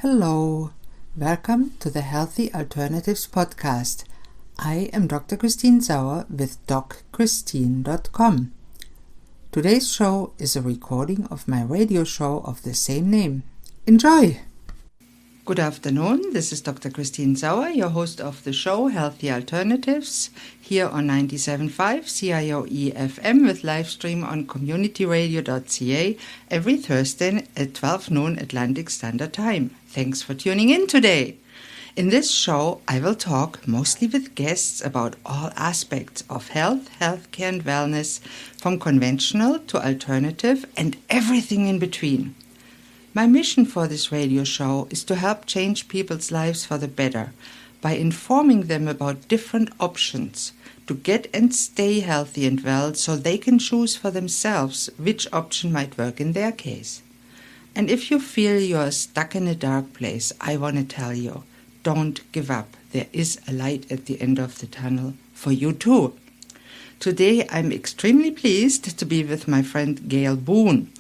Hello, welcome to the Healthy Alternatives podcast. I am Dr. Christine Sauer with DocChristine.com. Today's show is a recording of my radio show of the same name. Enjoy! Good afternoon, this is Dr. Christine Sauer, your host of the show Healthy Alternatives, here on 97.5 CIOE FM with live stream on communityradio.ca every Thursday at 12 noon Atlantic Standard Time. Thanks for tuning in today. In this show, I will talk mostly with guests about all aspects of health, healthcare and wellness, from conventional to alternative and everything in between. My mission for this radio show is to help change people's lives for the better by informing them about different options to get and stay healthy and well so they can choose for themselves which option might work in their case. And if you feel you are stuck in a dark place, I want to tell you, don't give up. There is a light at the end of the tunnel for you too. Today I'm extremely pleased to be with my friend Gail Boone.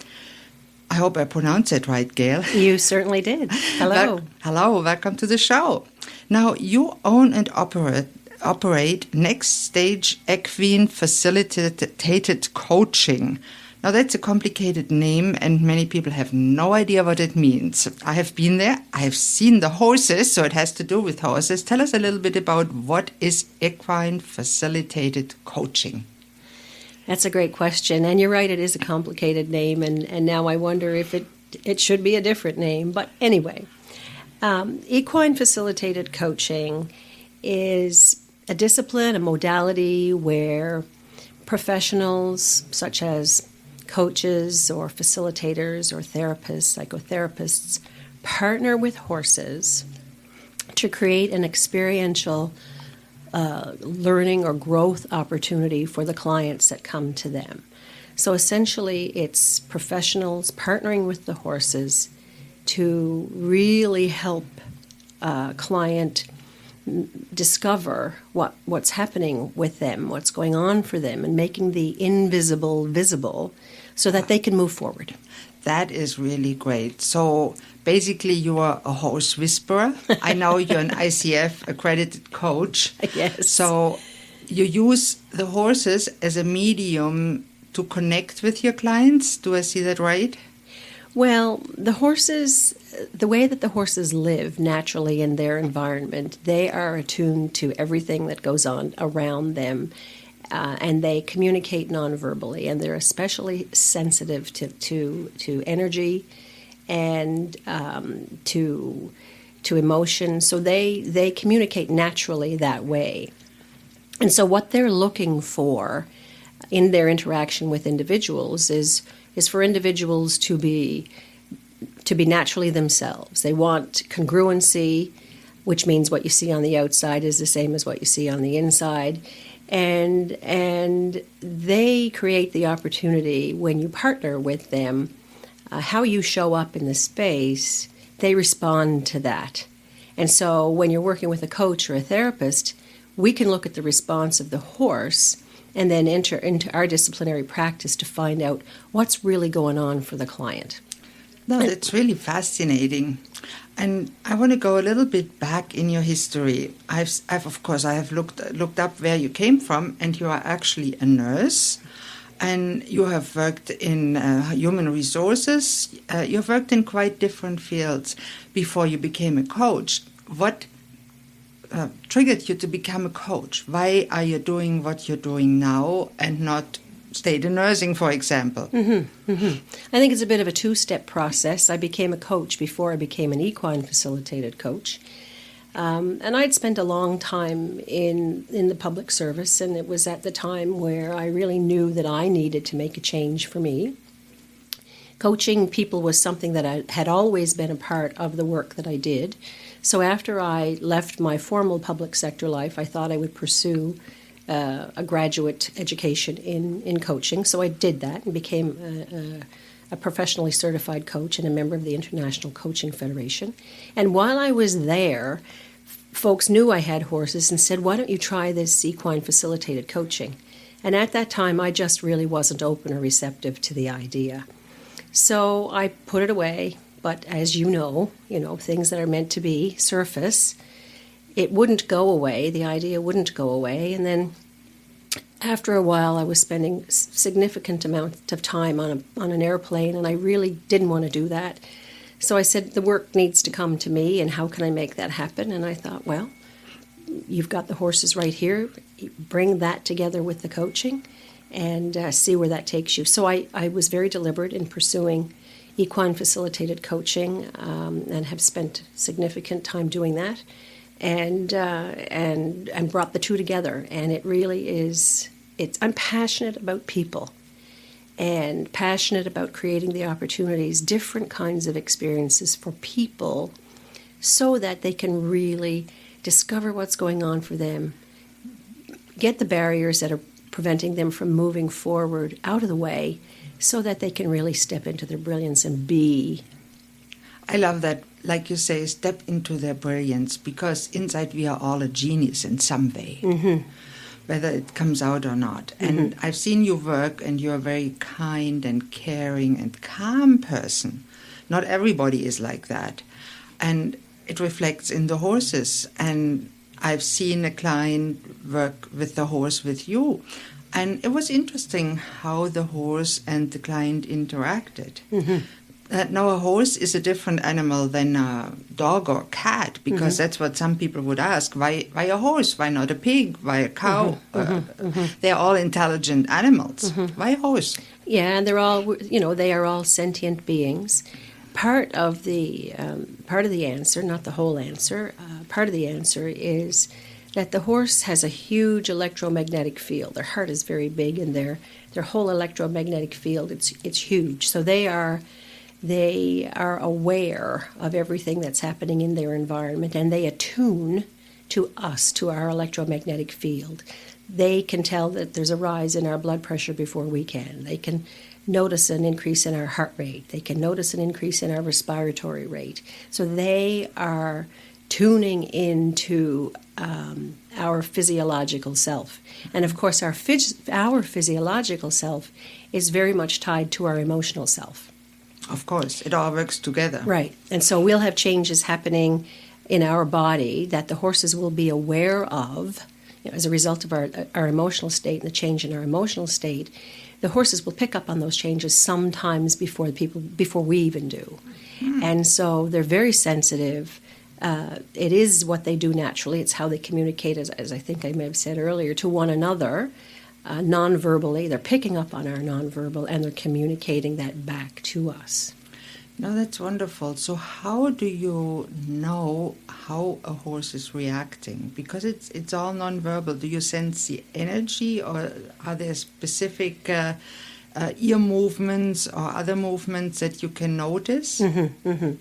I hope I pronounced it right, Gail. You certainly did. Hello. Hello, welcome to the show. Now, you own and operate Next Stage Equine Facilitated Coaching. Now, that's a complicated name, and many people have no idea what it means. I have been there. I have seen the horses, so it has to do with horses. Tell us a little bit about what is Equine Facilitated Coaching. That's a great question, and you're right, it is a complicated name, and now I wonder if it should be a different name. But anyway, Equine Facilitated Coaching is a discipline, a modality where professionals such as coaches or facilitators or therapists, psychotherapists, partner with horses to create an experiential learning or growth opportunity for the clients that come to them. So essentially, it's professionals partnering with the horses to really help a client discover what's happening with them, what's going on for them, and making the invisible visible so that they can move forward. That is really great. So basically you are a horse whisperer. I know you're an ICF accredited coach. Yes. So you use the horses as a medium to connect with your clients. Do I see that right? Well, the way that the horses live naturally in their environment, they are attuned to everything that goes on around them. And they communicate non-verbally, and they're especially sensitive to energy and to emotion. So they communicate naturally that way. And so what they're looking for in their interaction with individuals is for individuals to be naturally themselves. They want congruency, which means what you see on the outside is the same as what you see on the inside. And they create the opportunity when you partner with them, how you show up in the space, they respond to that. And so when you're working with a coach or a therapist, we can look at the response of the horse and then enter into our disciplinary practice to find out what's really going on for the client. No, it's really fascinating. And I want to go a little bit back in your history. I have looked up where you came from, and you are actually a nurse, and you have worked in human resources. You have worked in quite different fields before you became a coach. What triggered you to become a coach? Why are you doing what you're doing now and not stayed in nursing, for example? I think it's a bit of a two-step process. I became a coach before I became an equine facilitated coach. And I'd spent a long time in the public service, and it was at the time where I really knew that I needed to make a change for me. Coaching people was something that had always been a part of the work that I did. So after I left my formal public sector life, I thought I would pursue a graduate education in coaching. So I did that and became a professionally certified coach and a member of the International Coaching Federation. And while I was there, folks knew I had horses and said, why don't you try this equine facilitated coaching? And at that time, I just really wasn't open or receptive to the idea. So I put it away, but as you know, things that are meant to be surface. It wouldn't go away. The idea wouldn't go away. And then after a while, I was spending significant amount of time on an airplane, and I really didn't want to do that. So I said, the work needs to come to me, and how can I make that happen? And I thought, well, you've got the horses right here. Bring that together with the coaching and see where that takes you. So I was very deliberate in pursuing equine facilitated coaching and have spent significant time doing that. And brought the two together, and it really is. I'm passionate about people, and passionate about creating the opportunities, different kinds of experiences for people, so that they can really discover what's going on for them, get the barriers that are preventing them from moving forward out of the way, so that they can really step into their brilliance and be. I love that, like you say, step into their brilliance, because inside we are all a genius in some way, whether it comes out or not. And I've seen you work, and you're a very kind and caring and calm person. Not everybody is like that. And it reflects in the horses. And I've seen a client work with the horse with you. And it was interesting how the horse and the client interacted. Now, a horse is a different animal than a dog or cat, because that's what some people would ask. Why a horse? Why not a pig? Why a cow? They're all intelligent animals. Why a horse? Yeah, and they're all, they are all sentient beings. Part of the answer, not the whole answer, part of the answer is that the horse has a huge electromagnetic field. Their heart is very big, and their whole electromagnetic field, it's huge. So they are aware of everything that's happening in their environment, and they attune to us, to our electromagnetic field. They can tell that there's a rise in our blood pressure before we can. They can notice an increase in our heart rate. They can notice an increase in our respiratory rate. So they are tuning into our physiological self. And of course, our physiological self is very much tied to our emotional self. Of course, it all works together. Right. And so we'll have changes happening in our body that the horses will be aware of, as a result of our emotional state and the change in our emotional state. The horses will pick up on those changes sometimes before we even do. And so they're very sensitive. It is what they do naturally. It's how they communicate, as I think I may have said earlier, to one another. Non-verbally, they're picking up on our non-verbal, and they're communicating that back to us. No, that's wonderful. So how do you know how a horse is reacting? Because it's all non-verbal. Do you sense the energy, or are there specific ear movements or other movements that you can notice? The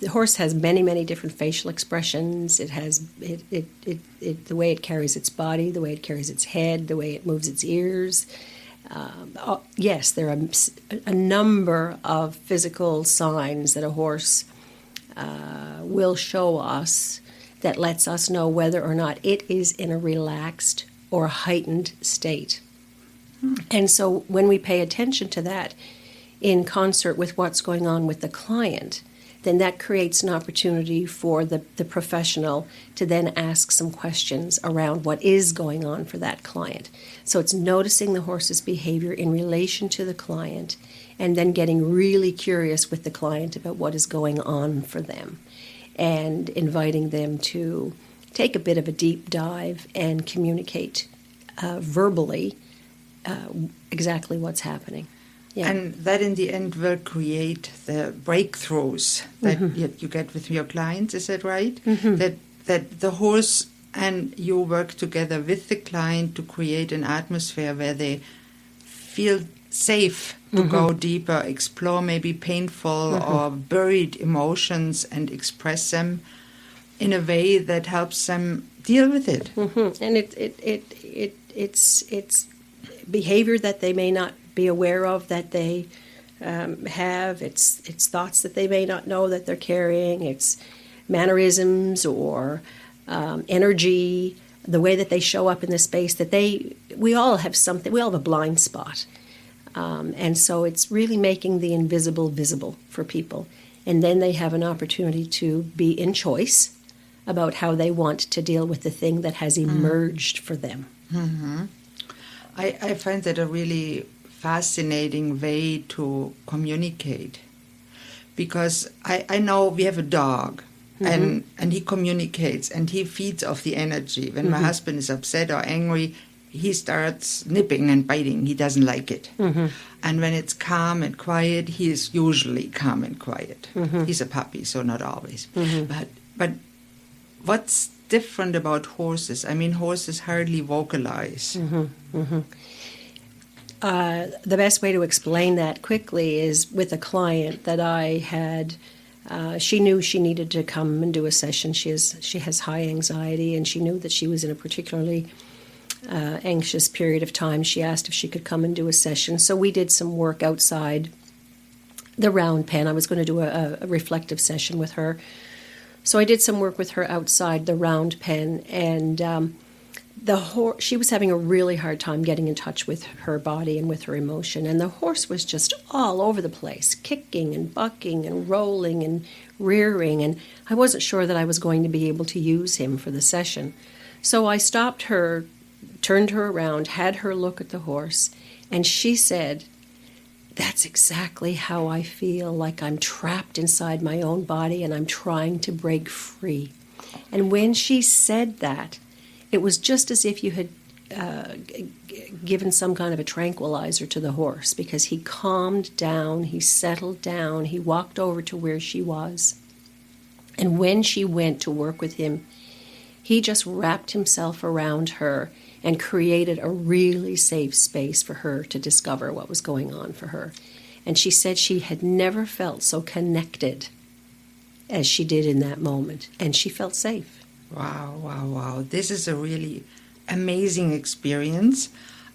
horse has many, many different facial expressions. It has the way it carries its body, the way it carries its head, the way it moves its ears. Yes, there are a number of physical signs that a horse will show us that lets us know whether or not it is in a relaxed or heightened state. And so when we pay attention to that in concert with what's going on with the client, then that creates an opportunity for the professional to then ask some questions around what is going on for that client. So it's noticing the horse's behavior in relation to the client, and then getting really curious with the client about what is going on for them, and inviting them to take a bit of a deep dive and communicate verbally exactly what's happening. Yeah. And that in the end will create the breakthroughs that you get with your clients, is that right? That the horse and you work together with the client to create an atmosphere where they feel safe to go deeper, explore maybe painful or buried emotions, and express them in a way that helps them deal with it. And it's behavior that they may not be aware of that they have. It's thoughts that they may not know that they're carrying. It's mannerisms or energy, the way that they show up in the space that we all have something. We all have a blind spot. And so it's really making the invisible visible for people. And then they have an opportunity to be in choice about how they want to deal with the thing that has emerged for them. Mm-hmm. I find that a really fascinating way to communicate, because I know we have a dog, and he communicates and he feeds off the energy. When my husband is upset or angry, he starts nipping and biting. He doesn't like it. And when it's calm and quiet, he is usually calm and quiet. He's a puppy, so not always. But what's different about horses? I mean, horses hardly vocalize. The best way to explain that quickly is with a client that I had. She knew she needed to come and do a session. She has high anxiety, and she knew that she was in a particularly anxious period of time. She asked if she could come and do a session. So we did some work outside the round pen. I was going to do a reflective session with her. So I did some work with her outside the round pen, and she was having a really hard time getting in touch with her body and with her emotion. And the horse was just all over the place, kicking and bucking and rolling and rearing. And I wasn't sure that I was going to be able to use him for the session. So I stopped her, turned her around, had her look at the horse, and she said, "That's exactly how I feel, like I'm trapped inside my own body and I'm trying to break free." And when she said that, it was just as if you had given some kind of a tranquilizer to the horse, because he calmed down, he settled down, he walked over to where she was. And when she went to work with him, he just wrapped himself around her and created a really safe space for her to discover what was going on for her. And she said she had never felt so connected as she did in that moment, and she felt safe. Wow. This is a really amazing experience.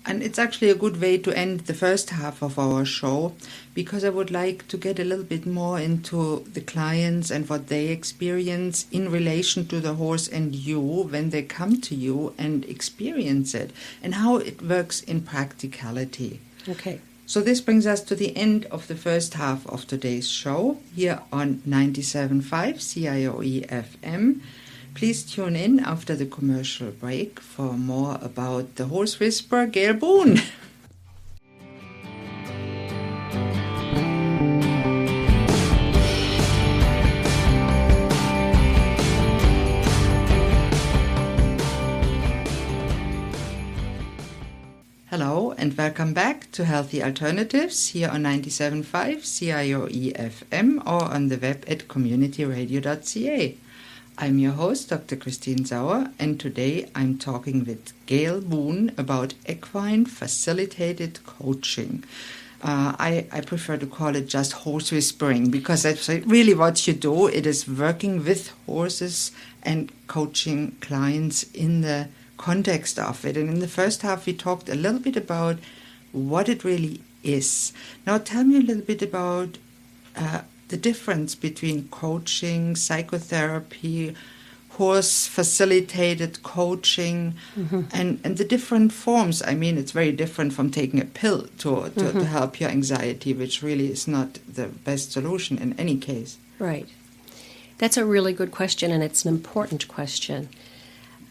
And it's actually a good way to end the first half of our show, because I would like to get a little bit more into the clients and what they experience in relation to the horse and you when they come to you and experience it, and how it works in practicality. Okay. So this brings us to the end of the first half of today's show here on 97.5 CIOE FM. Please tune in after the commercial break for more about the horse whisperer, Gail Boone. Hello and welcome back to Healthy Alternatives here on 97.5 CIOE FM or on the web at communityradio.ca. I'm your host, Dr. Christine Sauer, and today I'm talking with Gail Boone about equine facilitated coaching. I prefer to call it just horse whispering, because that's really what you do. It is working with horses and coaching clients in the context of it. And in the first half, we talked a little bit about what it really is. Now, tell me a little bit about the difference between coaching, psychotherapy, horse-facilitated coaching, and the different forms. I mean, it's very different from taking a pill to help your anxiety, which really is not the best solution in any case. Right. That's a really good question, and it's an important question.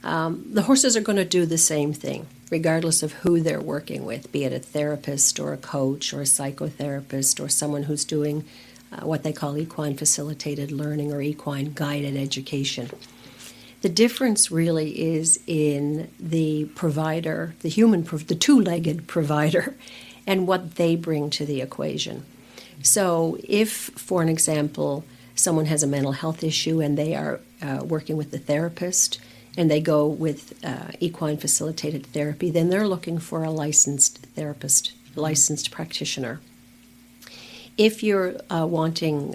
The horses are going to do the same thing, regardless of who they're working with, be it a therapist or a coach or a psychotherapist or someone who's doing what they call equine facilitated learning or equine guided education. The difference really is in the provider, the two-legged provider, and what they bring to the equation. So if, for an example, someone has a mental health issue and they are working with the therapist and they go with equine facilitated therapy, then they're looking for a licensed therapist, licensed practitioner. If you're wanting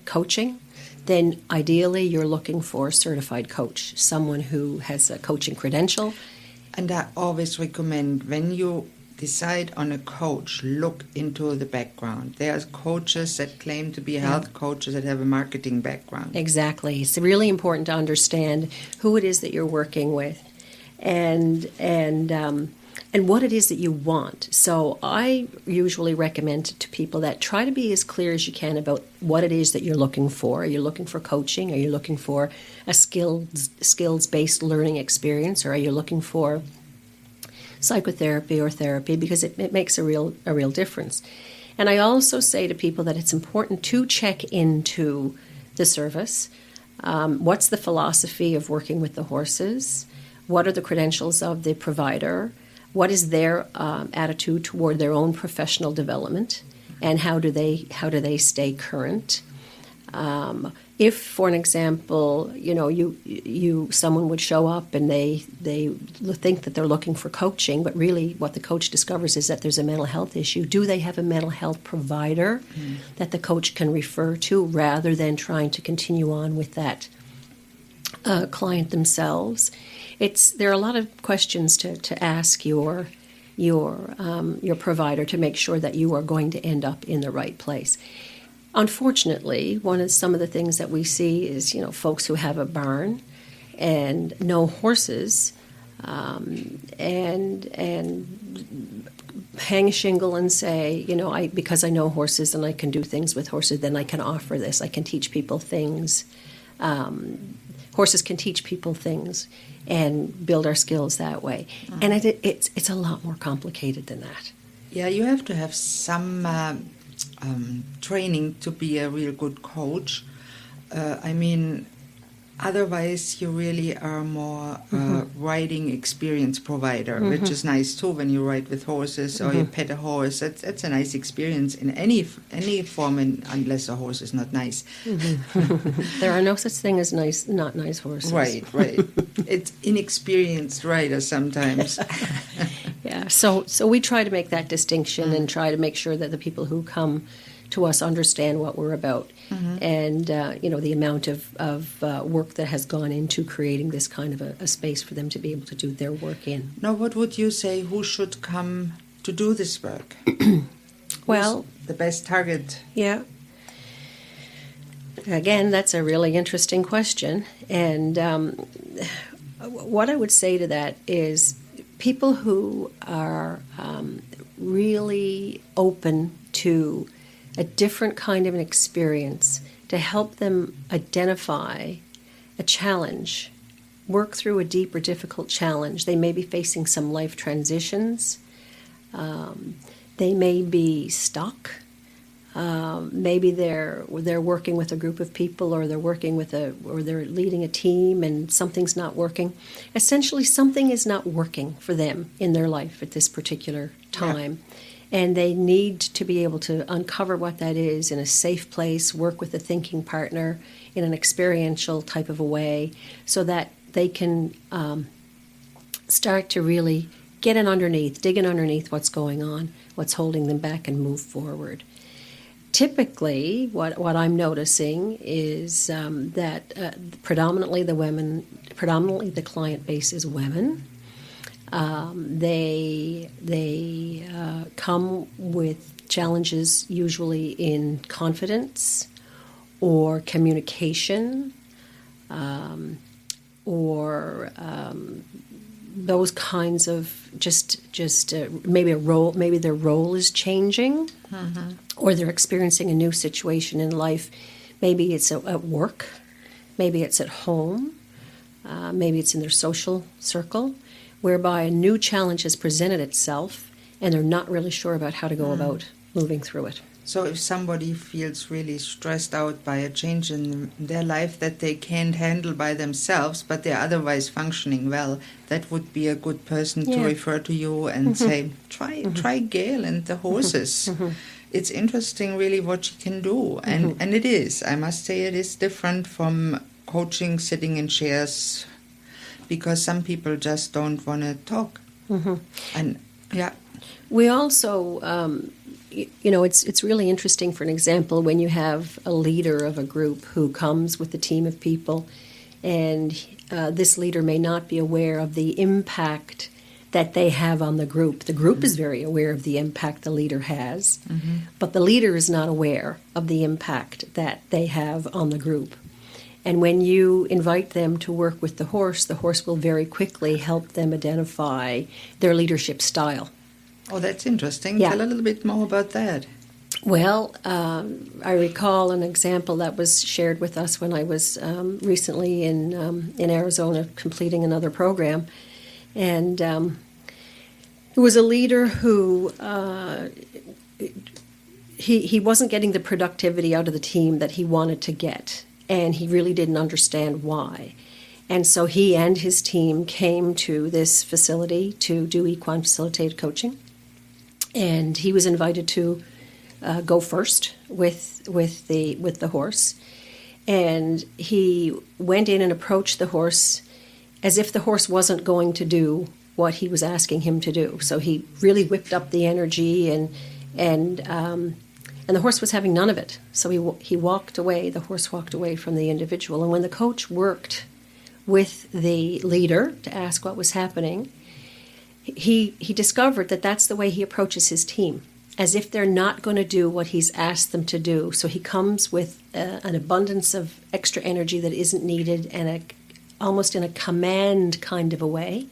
coaching, then ideally you're looking for a certified coach, someone who has a coaching credential. And I always recommend, when you decide on a coach, look into the background. There are coaches that claim to be health coaches that have a marketing background. Exactly. It's really important to understand who it is that you're working with. And what it is that you want. So I usually recommend to people that try to be as clear as you can about what it is that you're looking for. Are you looking for coaching? Are you looking for a skills-based learning experience? Or are you looking for psychotherapy or therapy? Because it makes a real difference. And I also say to people that it's important to check into the service. What's the philosophy of working with the horses? What are the credentials of the provider? What is their attitude toward their own professional development, and how do they stay current? If, for an example, someone would show up and they think that they're looking for coaching, but really what the coach discovers is that there's a mental health issue. Do they have a mental health provider that the coach can refer to, rather than trying to continue on with that client themselves? There are a lot of questions to ask your provider to make sure that you are going to end up in the right place. Unfortunately, some of the things that we see is, folks who have a barn and no horses, and hang a shingle and say, because I know horses and I can do things with horses, then I can offer this. I can teach people things. Horses can teach people things and build our skills that way. And it's a lot more complicated than that. Yeah, you have to have some training to be a real good coach. Otherwise you really are more riding experience provider, which is nice too when you ride with horses or you pet a horse. That's a nice experience in any form, unless a horse is not nice. There are no such thing as not nice horses. Right. It's inexperienced riders sometimes. Yeah, so we try to make that distinction and try to make sure that the people who come to us understand what we're about, and the amount of work that has gone into creating this kind of a space for them to be able to do their work in. Now, what would you say? Who should come to do this work? Well, who's the best target? Yeah. Again, that's a really interesting question, and what I would say to that is people who are really open to a different kind of an experience to help them identify a challenge, work through a deep or difficult challenge. They may be facing some life transitions. They may be stuck. Maybe they're working with a group of people, or they're leading a team and something's not working. Essentially, something is not working for them in their life at this particular time. Yeah. And they need to be able to uncover what that is in a safe place, work with a thinking partner in an experiential type of a way, so that they can start to really dig in underneath what's going on, what's holding them back, and move forward. Typically, what I'm noticing is that predominantly the client base is women. They come with challenges usually in confidence or communication, or those kinds of just maybe their role is changing, or they're experiencing a new situation in life. Maybe it's at work, maybe it's at home, maybe it's in their social circle, whereby a new challenge has presented itself and they're not really sure about how to go about moving through it. So if somebody feels really stressed out by a change in their life that they can't handle by themselves, but they're otherwise functioning well, that would be a good person to refer to you and say, try Gail and the horses. It's interesting really what she can do. And it is. I must say it is different from coaching, sitting in chairs, because some people just don't want to talk. And we also, it's really interesting, for an example, when you have a leader of a group who comes with a team of people, and this leader may not be aware of the impact that they have on the group. The group is very aware of the impact the leader has, but the leader is not aware of the impact that they have on the group. And when you invite them to work with the horse will very quickly help them identify their leadership style. Oh, that's interesting. Yeah. Tell a little bit more about that. Well, I recall an example that was shared with us when I was recently in Arizona completing another program. And it was a leader who he wasn't getting the productivity out of the team that he wanted to get, and he really didn't understand why. And so he and his team came to this facility to do equine facilitated coaching, and he was invited to go first with the horse. And he went in and approached the horse as if the horse wasn't going to do what he was asking him to do. So he really whipped up the energy, and the horse was having none of it. So he walked away. The horse walked away from the individual. And when the coach worked with the leader to ask what was happening, he discovered that that's the way he approaches his team, as if they're not going to do what he's asked them to do. So he comes with an abundance of extra energy that isn't needed, and almost in a command kind of a way.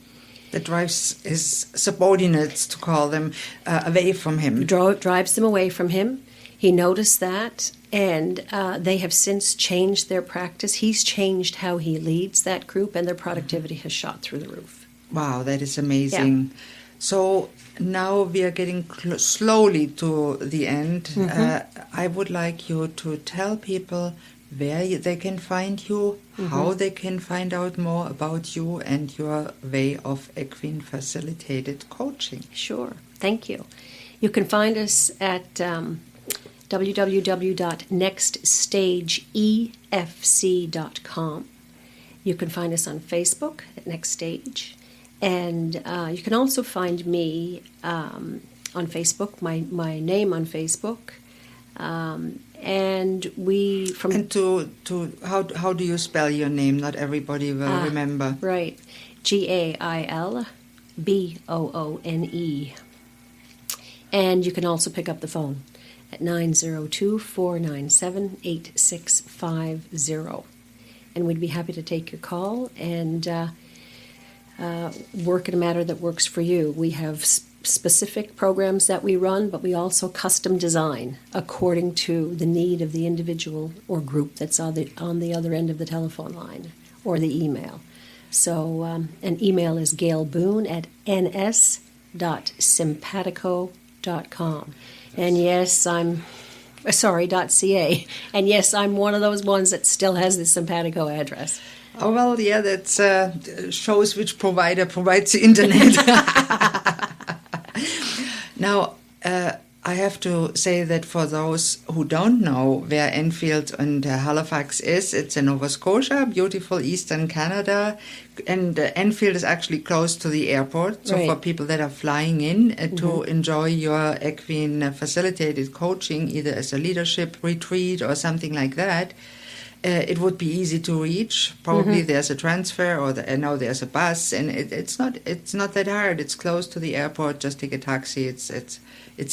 That drives his subordinates, to call them, away from him. Drives them away from him. He noticed that, and they have since changed their practice. He's changed how he leads that group, and their productivity has shot through the roof. Wow, that is amazing. Yeah. So now we are getting slowly to the end. Mm-hmm. I would like you to tell people where they can find you, mm-hmm. how they can find out more about you and your way of equine facilitated coaching. Sure. Thank you. You can find us at www.nextstageefc.com. You can find us on Facebook at Next Stage. And you can also find me on Facebook, my name on Facebook. And we from and to how do you spell your name? Not everybody will remember. Right, GailBoone. And you can also pick up the phone at 902-497-8650, and we'd be happy to take your call and work in a matter that works for you. We have specific programs that we run, but we also custom design according to the need of the individual or group that's on the other end of the telephone line or the email. So an email is Gail Boone at ns.simpatico.com. And yes, .ca. And yes, I'm one of those ones that still has the Simpatico address. Oh, well, yeah, that shows which provider provides the internet. Now, I have to say that for those who don't know where Enfield and Halifax is, it's in Nova Scotia, beautiful eastern Canada, and Enfield is actually close to the airport. So right. For people that are flying in to enjoy your equine facilitated coaching, either as a leadership retreat or something like that, it would be easy to reach. Probably there's a transfer, or now there's a bus, and it's not that hard. It's close to the airport. Just take a taxi. It's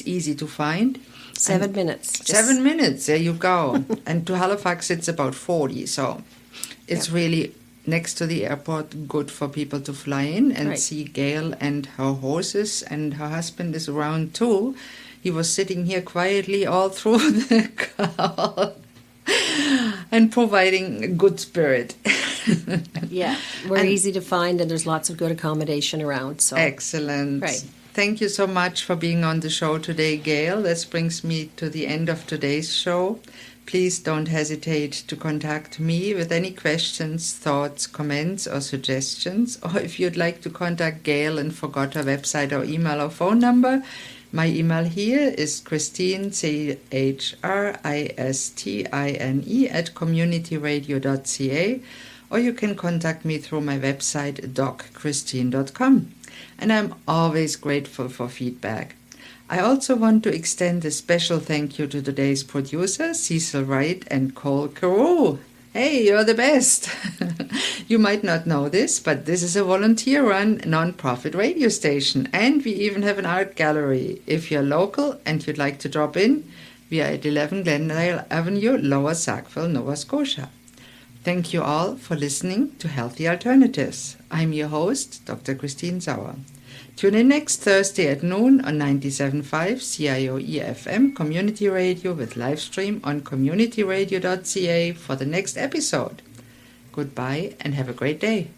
easy to find. 7 minutes. 7 minutes. There you go. And to Halifax, it's about 40. So it's really next to the airport. Good for people to fly in and see Gail and her horses. And her husband is around too. He was sitting here quietly all through the call. And providing good spirit. Yeah, we're easy to find, and there's lots of good accommodation around. So excellent. Right. Thank you so much for being on the show today, Gail. This brings me to the end of today's show. Please don't hesitate to contact me with any questions, thoughts, comments, or suggestions. Or if you'd like to contact Gail and forgot her website or email or phone number, my email here is Christine, CHRISTINE @communityradio.ca, or you can contact me through my website, docchristine.com. And I'm always grateful for feedback. I also want to extend a special thank you to today's producer, Cecil Wright and Cole Carew. Hey, you're the best. You might not know this, but this is a volunteer-run, non-profit radio station, and we even have an art gallery. If you're local and you'd like to drop in, we are at 11 Glendale Avenue, Lower Sackville, Nova Scotia. Thank you all for listening to Healthy Alternatives. I'm your host, Dr. Christine Sauer. Tune in next Thursday at noon on 97.5 CIOE FM Community Radio with live stream on communityradio.ca for the next episode. Goodbye and have a great day.